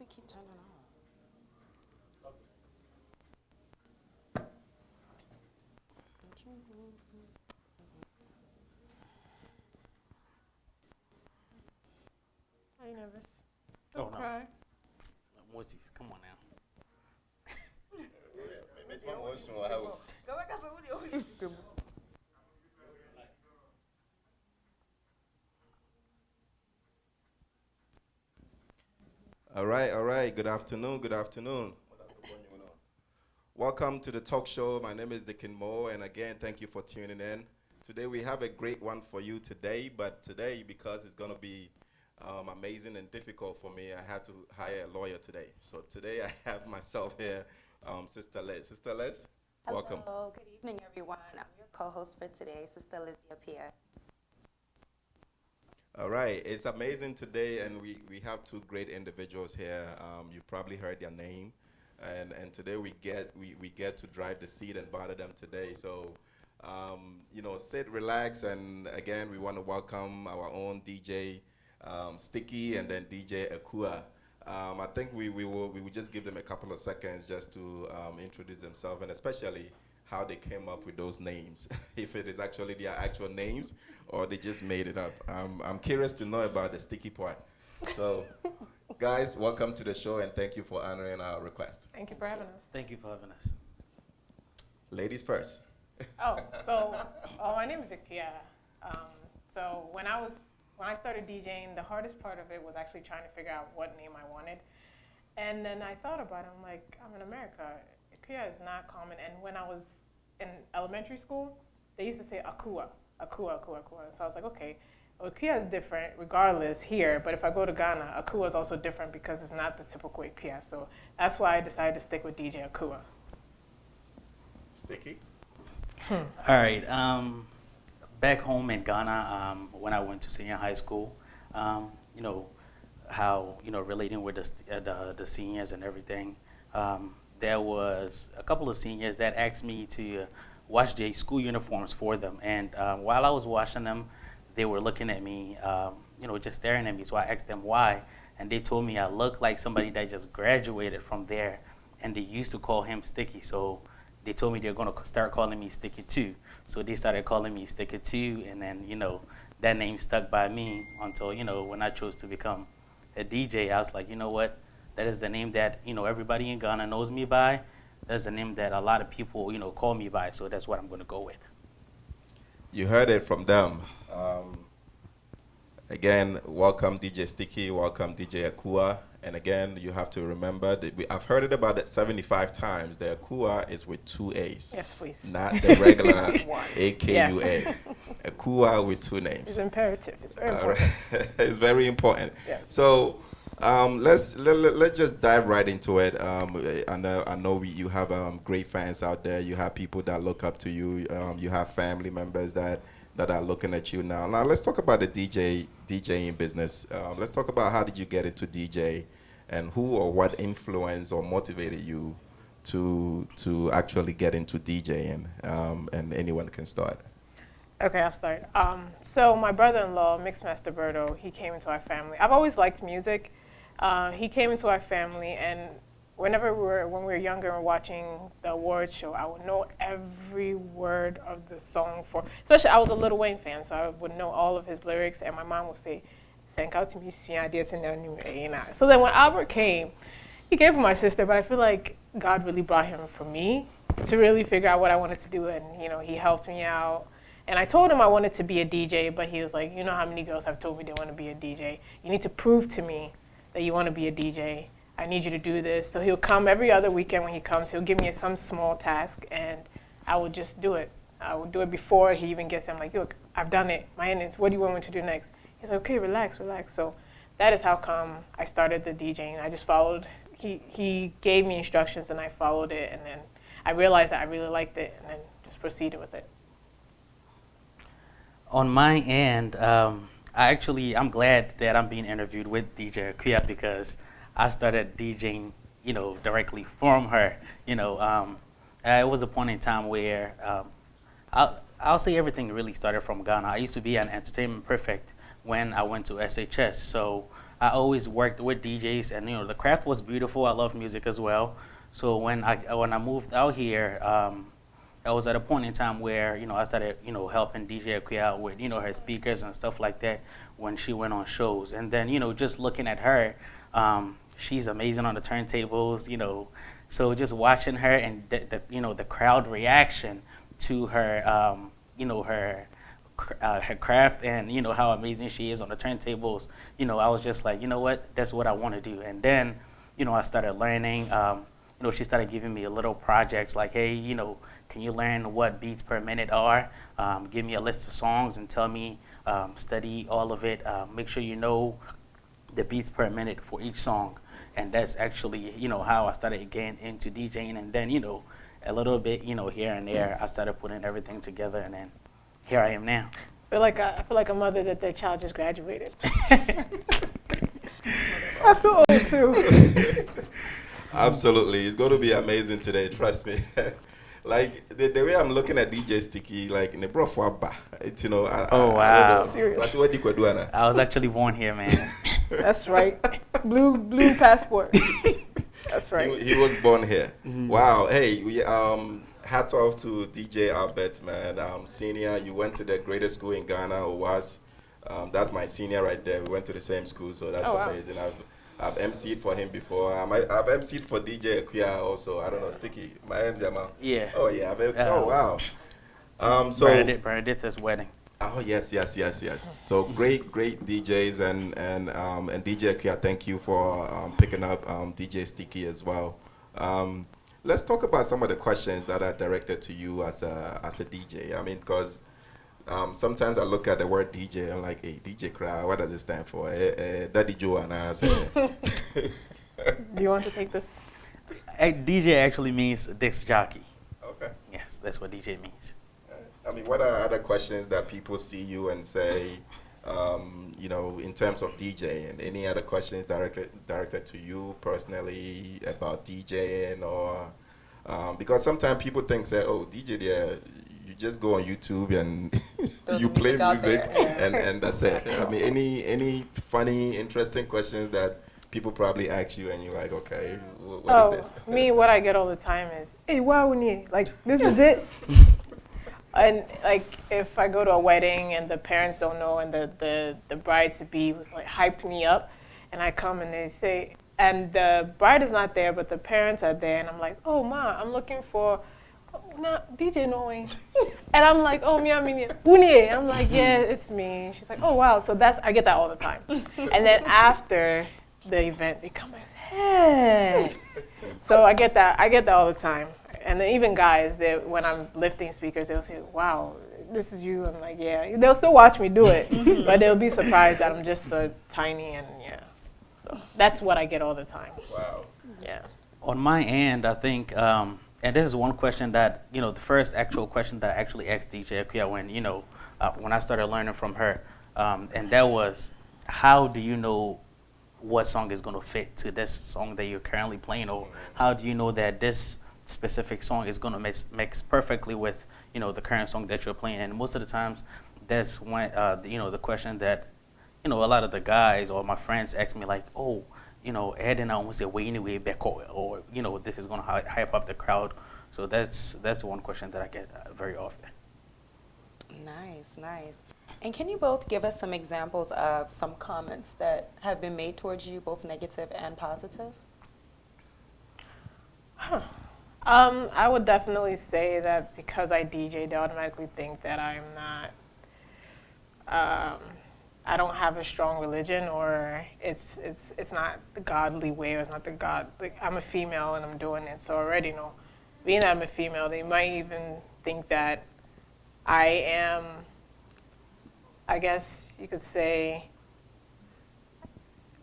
does it keep turning on? Are you nervous? Oh, Don't no. cry. Moses, come on now. All right, all right. Good afternoon, good afternoon. Welcome to the talk show. My name is Dickin Moore, and again, thank you for tuning in. Today we have a great one for you today, but today, because it's going to be amazing and difficult for me, I had to hire a lawyer today. So today I have myself here, Sister Liz. Sister Liz, welcome. Hello, good evening, everyone. I'm your co-host for today, Sister Lizzie Appear. All right, it's amazing today, and we have two great individuals here. You probably heard their name, and today we get to drive the seat and bother them today. So, sit, relax, and again, we want to welcome our own DJ Sticky and then DJ AKUAA. I think we will just give them a couple of seconds just to introduce themselves, and especially how they came up with those names, if it is actually their actual names or they just made it up. I'm curious to know about the sticky part. So, guys, welcome to the show and thank you for honoring our request. Thank you for having us. Thank you for having us. Ladies first. My name is Akia. So when I started DJing, the hardest part of it was actually trying to figure out what name I wanted. And then I thought about it. I'm like, I'm in America. Akia is not common. And when I was in elementary school, they used to say AKUAA, AKUAA, AKUAA, AKUAA. So I was like, okay, well, Akia is different regardless here, but if I go to Ghana, AKUAA is also different because it's not the typical Akia. So that's why I decided to stick with DJ AKUAA. Sticky? All right. Back home in Ghana, when I went to senior high school, how relating with the seniors and everything. There was a couple of seniors that asked me to wash their school uniforms for them, and while I was washing them, they were looking at me, just staring at me. So I asked them why, and they told me I looked like somebody that just graduated from there, and they used to call him Sticky. So they told me they're going to start calling me Sticky too. So they started calling me Sticky too, and then that name stuck by me until when I chose to become a DJ. I was like, you know what? That is the name that everybody in Ghana knows me by. That's the name that a lot of people call me by. So that's what I'm going to go with. You heard it from them. Again, welcome DJ Sticky, welcome DJ AKUAA. And again, you have to remember that I've heard it about 75 times. The AKUAA is with two A's. Yes, please. Not the regular AKUA. Yes. AKUAA with two names. It's imperative. It's very important. It's very important. Yes. So let's just dive right into it. I know you have great fans out there. You have people that look up to you. You have family members that are looking at you now. Now let's talk about the DJing business. Let's talk about how did you get into DJ, and who or what influenced or motivated you to actually get into DJing. And anyone can start. Okay, I'll start. So my brother-in-law, Mixmaster Berto, he came into our family. I've always liked music. He came into our family, and when we were younger and watching the awards show, I would know every word of the song especially I was a Lil Wayne fan, so I would know all of his lyrics, and my mom would say, so then when Albert came, he gave him my sister, but I feel like God really brought him for me to really figure out what I wanted to do, and he helped me out. And I told him I wanted to be a DJ, but he was like, you know how many girls have told me they want to be a DJ? You need to prove to me that you want to be a DJ. I need you to do this. So he'll come every other weekend. When he comes, he'll give me some small task, and I will just do it. I will do it before he even gets there. I'm like, look, I've done it. My end is, what do you want me to do next? He's like, okay, relax. So that is how come I started the DJing. I just followed. He gave me instructions, and I followed it, and then I realized that I really liked it, and then just proceeded with it. On my end, I'm glad that I'm being interviewed with DJ AKUAA because I started DJing, directly from her. It was a point in time where I'll say everything really started from Ghana. I used to be an entertainment prefect when I went to SHS. So I always worked with DJs, and the craft was beautiful. I love music as well. So when I moved out here, I was at a point in time where I started helping DJ AKUAA out with her speakers and stuff like that when she went on shows, and then just looking at her, she's amazing on the turntables. So just watching her and the crowd reaction to her, her craft, and how amazing she is on the turntables. I was just like, what, that's what I want to do. And then I started learning. She started giving me little projects like, hey, can you learn what beats per minute are? Give me a list of songs and tell me, study all of it. Make sure you know the beats per minute for each song. And that's actually, how I started getting into DJing. And then, a little bit, here and there, I started putting everything together, and then here I am now. I feel like a mother that their child just graduated. I feel old too. Absolutely, it's going to be amazing today. Trust me. Like the way I'm looking at DJ Sticky, like in the bro for it's Oh, wow. Serious. What you do, Anna? I was actually born here, man. That's right. Blue passport. That's right. He was born here. Wow. Hey, we hats off to DJ Albert, man. Senior, you went to the greatest school in Ghana, or was. That's my senior right there. We went to the same school, so that's amazing. I've MC'd for him before. I've MC'd for DJ AKUAA also. I don't know, Sticky. My MC, Yeah. Oh yeah. Oh wow. So Bernadette's wedding. Oh yes. So great DJs and DJ AKUAA, thank you for picking up DJ Sticky as well. Let's talk about some of the questions that are directed to you as a DJ. I mean, because sometimes I look at the word DJ, I'm like, hey, DJ crowd, what does it stand for? Daddy Joe and I say. Do you want to take this? DJ actually means disc jockey. Okay. Yes, that's what DJ means. I mean, what are other questions that people see you and say, in terms of DJing? Any other questions directed to you personally about DJing, or because sometimes people think, say, oh, DJ there, you just go on YouTube and you play music and that's it. I mean, any funny, interesting questions that people probably ask you and you're like, okay, what is this? Me, what I get all the time is, hey, why wouldn't you? Like, this is it. And like, if I go to a wedding and the parents don't know, and the bride-to-be was like hyped me up, and I come and they say, and the bride is not there, but the parents are there, and I'm like, oh ma, I'm looking for DJ knowing. And I'm like, oh me, I'm like, yeah, it's me. She's like, oh wow. So I get that all the time. And then after the event, they come and say, hey. So I get that all the time. And then even guys, when I'm lifting speakers, they'll say, wow, this is you. I'm like, yeah. They'll still watch me do it, but they'll be surprised that I'm just so tiny, and yeah. So that's what I get all the time. Wow. Yeah. On my end, I think, and this is one question that, the first actual question that I actually asked DJ AKUAA when I started learning from her, and that was, how do you know what song is going to fit to this song that you're currently playing, or how do you know that this specific song is going to mix perfectly with the current song that you're playing? And most of the times that's when the question that a lot of the guys or my friends ask me, like, oh, Ed and I won't say way anyway back, or this is going to hype up the crowd. So that's one question that I get very often. Nice. And can you both give us some examples of some comments that have been made towards you, both negative and positive? I would definitely say that because I DJ, they automatically think that I'm not, I don't have a strong religion, or it's not the godly way, or it's not the God, like, I'm a female and I'm doing it. So already, being that I'm a female, they might even think that I am, I guess you could say,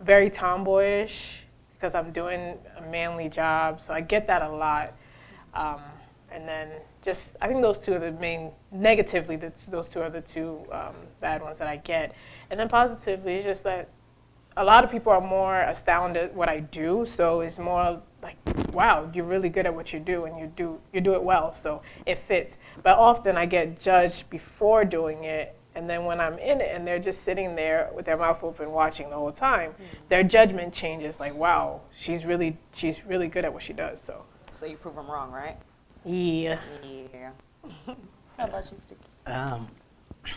very tomboyish, because I'm doing a manly job. So I get that a lot. And then I think those two are the main, negatively, those two are the two bad ones that I get. And then positively, it's just that a lot of people are more astounded at what I do. So it's more like, wow, you're really good at what you do, and you do it well, so it fits. But often I get judged before doing it, And then when I'm in it and they're just sitting there with their mouth open watching the whole time, their judgment changes. Like, wow, she's really good at what she does. So you prove them wrong, right? Yeah. Yeah. How about you, Sticky?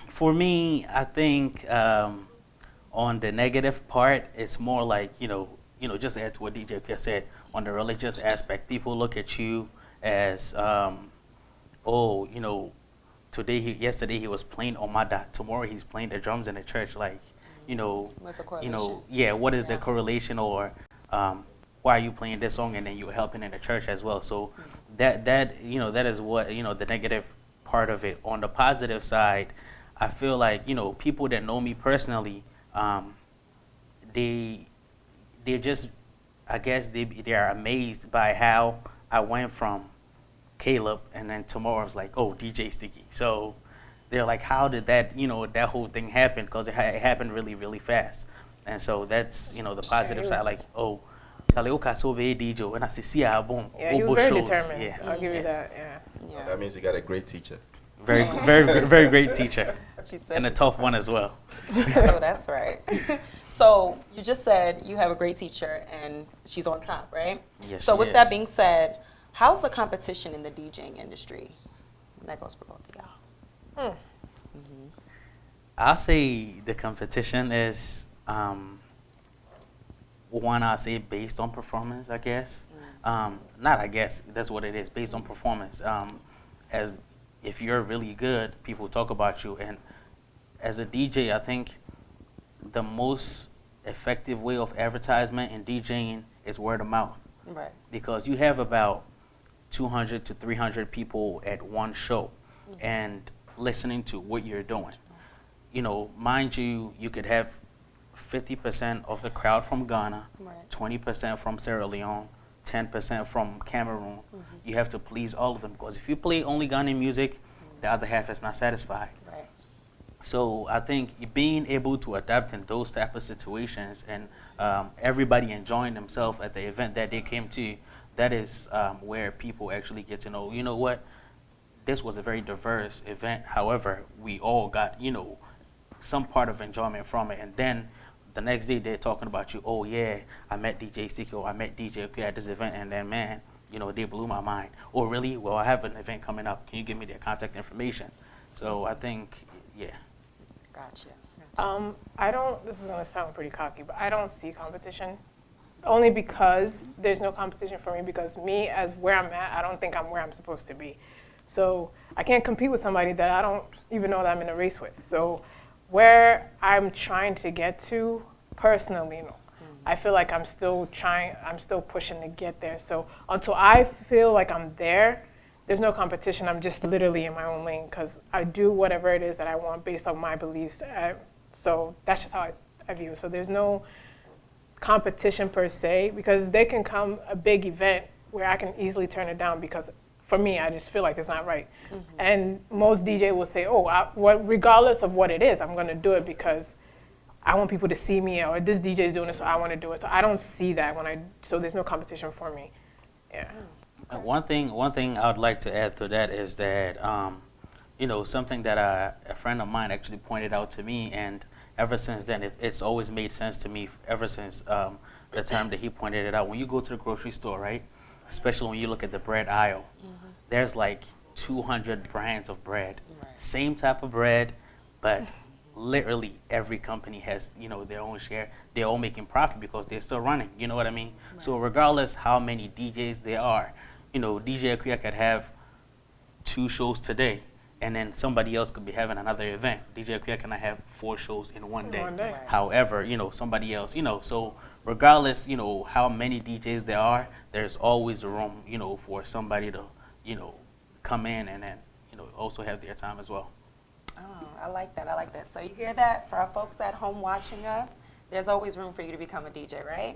For me, I think on the negative part, it's more like, just add to what DJ Pierre said, on the religious aspect, people look at you as, yesterday he was playing Omada, tomorrow he's playing the drums in the church, like, What's the correlation? what is the correlation, or why are you playing this song and then you're helping in the church as well? So that is what, the negative part of it. On the positive side, I feel like, people that know me personally, they just, I guess they are amazed by how I went from Caleb and then tomorrow it's like, oh, DJ Sticky. So they're like, how did that, that whole thing happen? Because it happened really, really fast. And so that's, the positive side, like, oh, DJ, when I see boom, Yeah, he was very shows. determined. Yeah. I'll give you that, Yeah. That means you got a great teacher. Very, very, very great teacher. She said And a she's tough one as well. Oh, that's right. So you just said you have a great teacher and she's on top, right? Yes, So she with that is. being said, how's the competition in the DJing industry? And that goes for both of y'all. I'll say the competition is, one, I'll say based on performance, I guess. Not I guess, that's what it is, based on performance. As if you're really good, people talk about you. And as a DJ, I think the most effective way of advertisement in DJing is word of mouth. Right. Because you have about 200 to 300 people at one show and listening to what you're doing. Mind you, you could have 50% of the crowd from Ghana, Right. 20% from Sierra Leone, 10% from Cameroon. You have to please all of them, because if you play only Ghanaian music, the other half is not satisfied. Right. So I think being able to adapt in those type of situations and everybody enjoying themselves at the event that they came to, that is where people actually get to know, you know what, this was a very diverse event. However, we all got, some part of enjoyment from it. And then the next day they're talking about you, oh yeah, I met DJ Sticky or I met DJ AKUAA at this event, and then man, they blew my mind. Oh really? Well, I have an event coming up. Can you give me their contact information? So I think, yeah. Gotcha. this is gonna sound pretty cocky, but I don't see competition. Only because there's no competition for me, because me, as where I'm at, I don't think I'm where I'm supposed to be. So I can't compete with somebody that I don't even know that I'm in a race with. So where I'm trying to get to personally, I feel like I'm still pushing to get there. So until I feel like I'm there's no competition. I'm just literally in my own lane, because I do whatever it is that I want based on my beliefs. So that's just how I view it. So there's no competition per se, because they can come a big event where I can easily turn it down, because for me, I just feel like it's not right. And most DJ will say, regardless of what it is, I'm gonna do it because I want people to see me, or this DJ is doing it, so I wanna do it. So I don't see that so there's no competition for me. Yeah. One thing I would like to add to that is that, something that a friend of mine actually pointed out to me, and ever since then, it's always made sense to me, ever since the time that he pointed it out. When you go to the grocery store, right, especially when you look at the bread aisle, there's like 200 brands of bread. Right. Same type of bread, but literally every company has, their own share. They're all making profit because they're still running, you know what I mean? Right. So regardless how many DJs there are, DJ AKUAA could have 2 shows today, and then somebody else could be having another event. DJ AKUAA cannot have 4 shows in one day. One day. Right. However, somebody else, so regardless, how many DJs there are, there's always room, for somebody to, come in and then, also have their time as well. Oh, I like that. So you hear that? For our folks at home watching us, there's always room for you to become a DJ, right?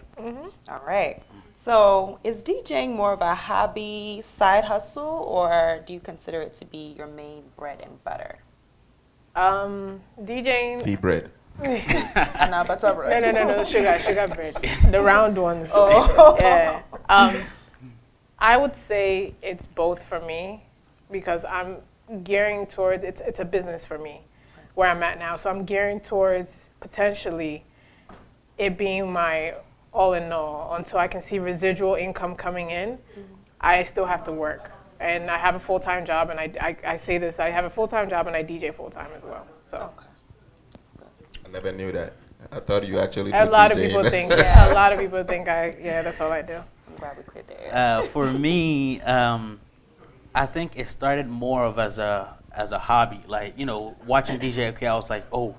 All right. So is DJing more of a hobby, side hustle, or do you consider it to be your main bread and butter? DJing. Tea bread. And not butter bread. No, sugar bread. The round ones. Oh. Yeah. I would say it's both for me, because I'm gearing towards, it's a business for me. where I'm at now. So I'm gearing towards potentially it being my all in all until I can see residual income coming in. I still have to work. And I have a full-time job, and I say this, I have a full-time job and I DJ full-time as well. So Okay, that's good. I never knew that. I thought you actually a do lot of DJing. people think, Yeah. a lot of people think that's all I do. I'm glad we cleared the air. For me, I think it started more of as a hobby. Like, watching DJ AKUAA, I was like, oh,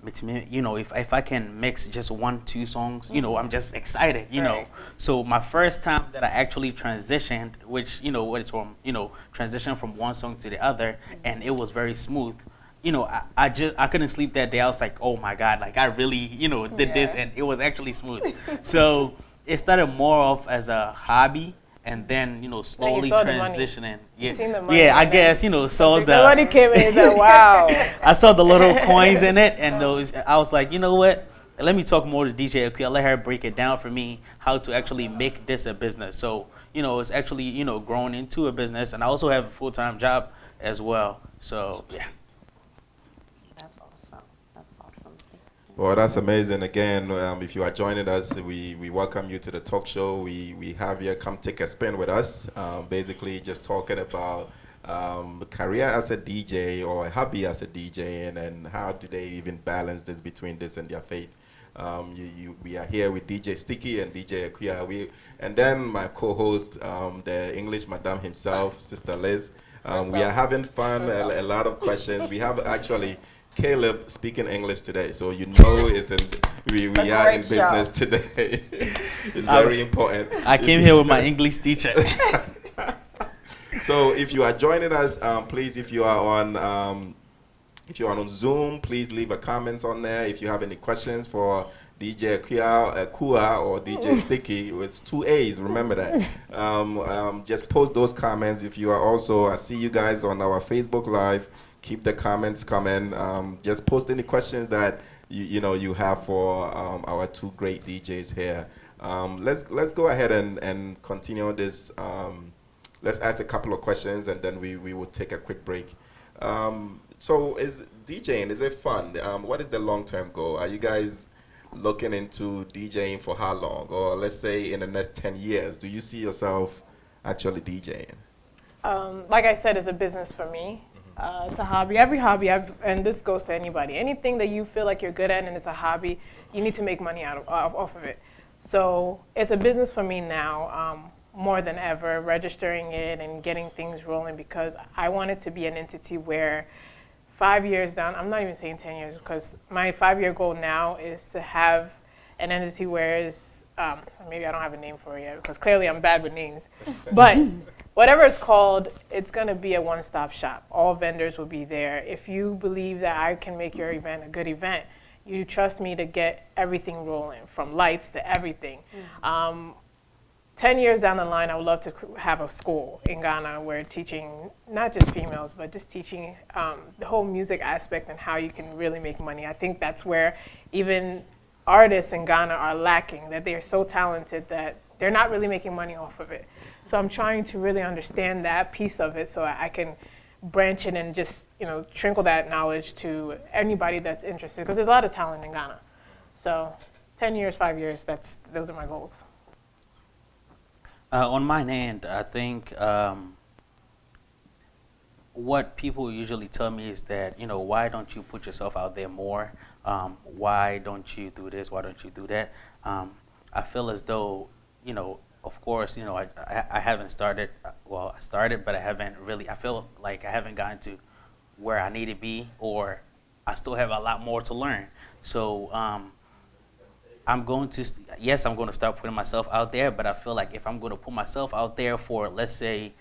if I can mix just 1-2 songs, I'm just excited, Right. So my first time that I actually transitioned, which, what is from, transition from one song to the other, and it was very smooth. I couldn't sleep that day. I was like, oh my God, like I really, did this, Yeah. and it was actually smooth. So it started more off as a hobby, and then, slowly saw the money. transitioning. Yeah, seen the money yeah, I in that. guess, saw big the. Somebody came in and said, wow. I saw the little coins in it, and those. I was like, you know what? Let me talk more to DJ AKUAA. Let her break it down for me how to actually make this a business. So, it's actually, grown into a business, and I also have a full-time job as well. So, yeah. That's awesome. That's awesome. Well, that's amazing. Again, if you are joining us, we welcome you to the talk show. We have you come take a spin with us. Basically, just talking about career as a DJ or a hobby as a DJ, and how do they even balance this between this and their faith. We are here with DJ Sticky and DJ AKUAA. And then my co-host, the English Madame himself, Sister Liz. We are having fun, a lot of questions. We have actually Caleb speaking English today, so we a are in great show. business today. It's very important. I came here with my English teacher. So if you are joining us, please, if you are on Zoom, please leave a comment on there. If you have any questions for DJ AKUAA or DJ Sticky, it's 2 A's, remember that. Just post those comments. If you are also, I see you guys on our Facebook Live. Keep the comments coming. Just post any questions that you have for our two great DJs here. Let's go ahead and continue this. Let's ask a couple of questions, and then we will take a quick break. So is DJing, is it fun? What is the long-term goal? Are you guys looking into DJing for how long? Or let's say in the next 10 years, do you see yourself actually DJing? Like I said, it's a business for me. It's a hobby. Every hobby, and this goes to anybody. Anything that you feel like you're good at and it's a hobby, you need to make money off of it. So it's a business for me now, more than ever, registering it and getting things rolling, because I want it to be an entity where 5 years down, I'm not even saying 10 years, because my 5-year goal now is to have an entity where it's, maybe I don't have a name for it yet, because clearly I'm bad with names, but whatever it's called, it's going to be a one-stop shop. All vendors will be there. If you believe that I can make your event a good event, you trust me to get everything rolling, from lights to everything. 10 years down the line, I would love to have a school in Ghana where teaching not just females, but just teaching the whole music aspect and how you can really make money. I think that's where even artists in Ghana are lacking, that they are so talented that they're not really making money off of it. So I'm trying to really understand that piece of it so I can branch it and just trickle that knowledge to anybody that's interested, because there's a lot of talent in Ghana. So 10 years, 5 years, those are my goals. On my end, I think what people usually tell me is that, why don't you put yourself out there more? Why don't you do this? Why don't you do that? I feel as though, of course, I haven't started. Well, I started, but I haven't really. I feel like I haven't gotten to where I need to be, or I still have a lot more to learn. So I'm going to start putting myself out there, but I feel like if I'm going to put myself out there for, let's say,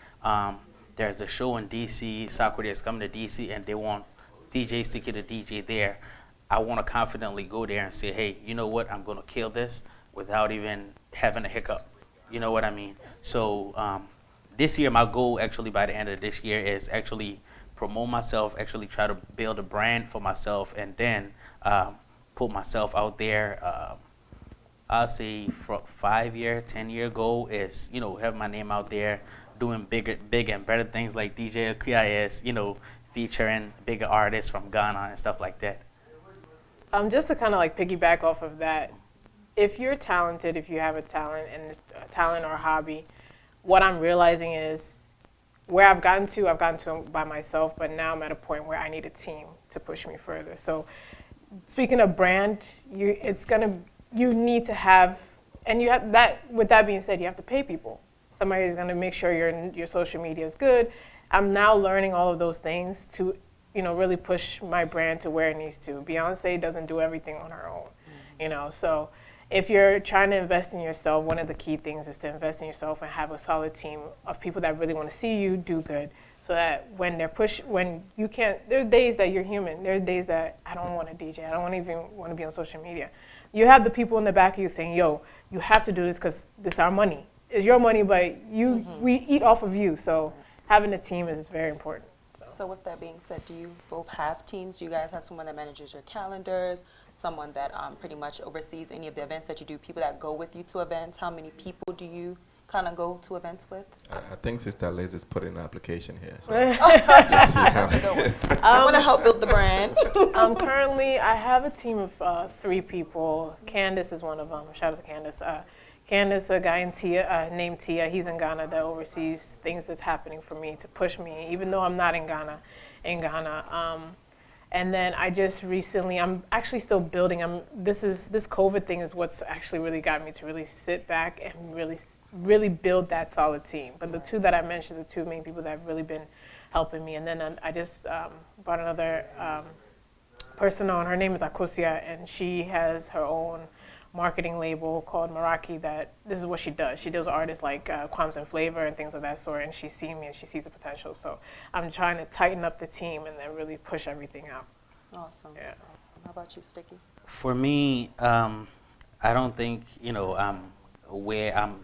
there's a show in DC, Sakura is coming to DC, and they want DJ Sticky to DJ there, I want to confidently go there and say, hey, you know what, I'm going to kill this without even having a hiccup. You know what I mean? So this year, my goal actually by the end of this year is actually promote myself, actually try to build a brand for myself, and then put myself out there. I'll say for 5-year, 10-year goal is, have my name out there, doing big and better things like DJ AKUAA is, featuring bigger artists from Ghana and stuff like that? Just to kind of like piggyback off of that, if you're talented, if you have a talent or a hobby, what I'm realizing is where I've gotten to by myself, but now I'm at a point where I need a team to push me further. So speaking of brand, you need to have, and you have that. With that being said, you have to pay people. Somebody is going to make sure your social media is good. I'm now learning all of those things to, really push my brand to where it needs to. Beyonce doesn't do everything on her own, so if you're trying to invest in yourself, one of the key things is to invest in yourself and have a solid team of people that really want to see you do good, so that when you can't, there are days that you're human. There are days that I don't want to DJ. I don't even want to be on social media. You have the people in the back of you saying, yo, you have to do this because this is our money. It's your money, but we eat off of you. So having a team is very important. So with that being said, do you both have teams? Do you guys have someone that manages your calendars, someone that pretty much oversees any of the events that you do, people that go with you to events? How many people do you kind of go to events with? I think Sister Liz is putting an application here. So let's see how. I want to help build the brand. Currently, I have a team of 3 people. Candace is one of them. Shout out to Candace. Candace, a guy named Tia, he's in Ghana, that oversees things that's happening for me to push me, even though I'm not in Ghana. And then I just recently, I'm actually still building. This COVID thing is what's actually really got me to really sit back and really build that solid team. But the 2 that I mentioned, the 2 main people that have really been helping me. And then I just brought another person on. Her name is AKUAA, and she has her own marketing label called Meraki. That this is what she does. She does artists like Quams and Flavor and things of that sort, and she's seen me and she sees the potential. So I'm trying to tighten up the team and then really push everything out. Awesome. Yeah. Awesome. How about you, Sticky? For me, I don't think where I'm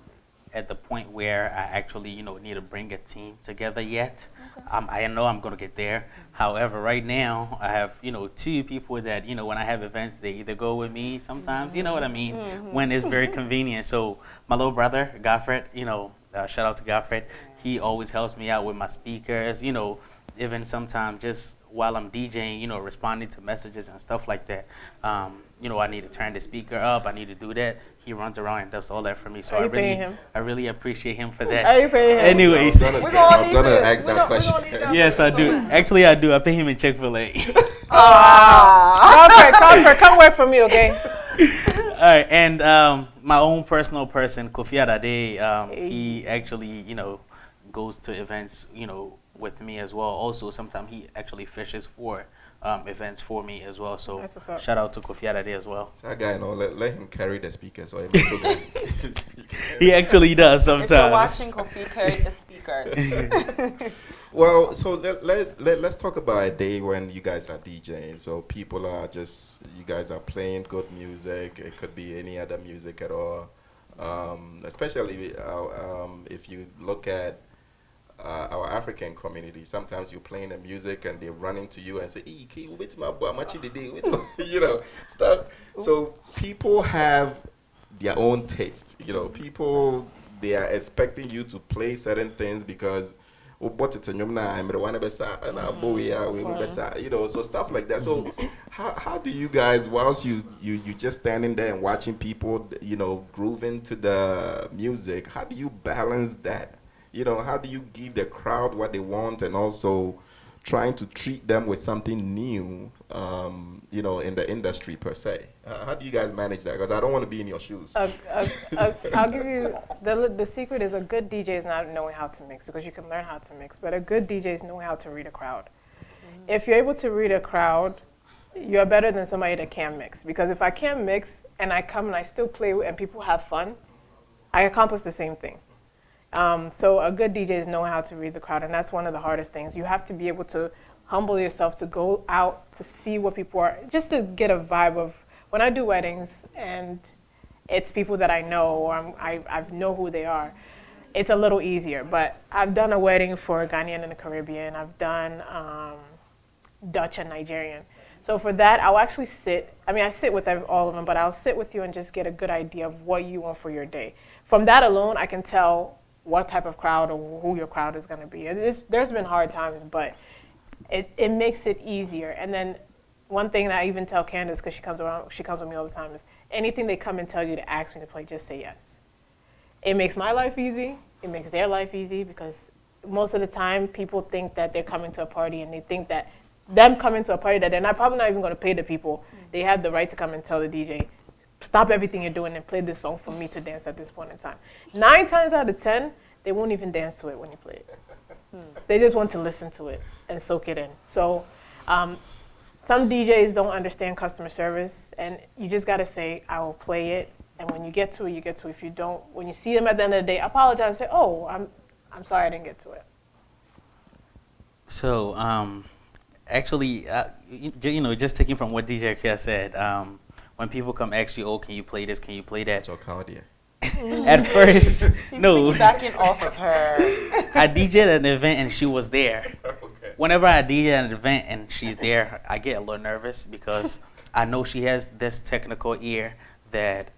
at the point where I actually need to bring a team together yet. Okay. I know I'm gonna get there. However, right now I have 2 people that when I have events, they either go with me sometimes, you know what I mean, when it's very convenient. So my little brother Godfred, shout out to Godfred, he always helps me out with my speakers, even sometimes just while I'm DJing, responding to messages and stuff like that. I need to turn the speaker up. I need to do that. He runs around and does all that for me. So I really appreciate him for that. Are you paying him? Anyways, I was gonna ask that question. yes, I do. Actually, I do. I pay him in Chick-fil-A. Godfred, come work for me, okay? All right, and my own personal person, Kofi Adade, he actually, goes to events, with me as well. Also, sometimes he actually fishes for events for me as well. So shout out to Kofi Adade as well. That guy, let him carry the speakers. Or he actually does sometimes. If you're watching, Kofi carry the speakers. Well, so let's talk about a day when you guys are DJing. So people are you guys are playing good music. It could be any other music at all. Especially if you look at our African community, sometimes you're playing the music and they run into you and say, "Hey, wait my boy, stuff." So people have their own taste. People, they are expecting you to play certain things because so stuff like that. So how do you guys, whilst you just standing there and watching people, grooving to the music, how do you balance that? How do you give the crowd what they want and also trying to treat them with something new, in the industry per se? How do you guys manage that? Because I don't want to be in your shoes. I'll give you, the secret is a good DJ is not knowing how to mix, because you can learn how to mix, but a good DJ is knowing how to read a crowd. If you're able to read a crowd, you're better than somebody that can't mix. Because if I can't mix and I come and I still play and people have fun, I accomplish the same thing. So a good DJ is knowing how to read the crowd, and that's one of the hardest things. You have to be able to humble yourself to go out to see what people are, just to get a vibe of, when I do weddings and it's people that I know or I know who they are, it's a little easier. But I've done a wedding for a Ghanaian in the Caribbean. I've done Dutch and Nigerian. So for that, I'll actually I sit with all of them, but I'll sit with you and just get a good idea of what you want for your day. From that alone, I can tell what type of crowd or who your crowd is going to be. There's been hard times, but it makes it easier. And then one thing that I even tell Candace, because she comes with me all the time, is anything they come and tell you to ask me to play, just say yes. It makes my life easy. It makes their life easy, because most of the time people think that they're coming to a party and they think that them coming to a party that probably not even going to pay the people, they have the right to come and tell the DJ, stop everything you're doing and play this song for me to dance at this point in time. 9 times out of 10, they won't even dance to it when you play it. They just want to listen to it and soak it in. So some DJs don't understand customer service, and you just got to say, I will play it. And when you get to it, you get to it. If you don't, when you see them at the end of the day, apologize and say, oh, I'm sorry I didn't get to it. So, actually, just taking from what DJ Kia said, when people come ask you, oh, can you play this, can you play that? So Claudia. At first, He's no. piggybacking off of her. I DJed at an event and she was there. Okay. Whenever I DJ at an event and she's there, I get a little nervous because I know she has this technical ear that,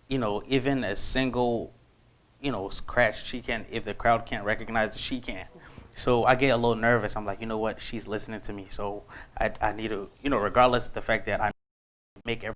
even a single, scratch, she can, if the crowd can't recognize it, she can. So I get a little nervous. I'm like, you know what? She's listening to me. So I need to, regardless of the fact that I make every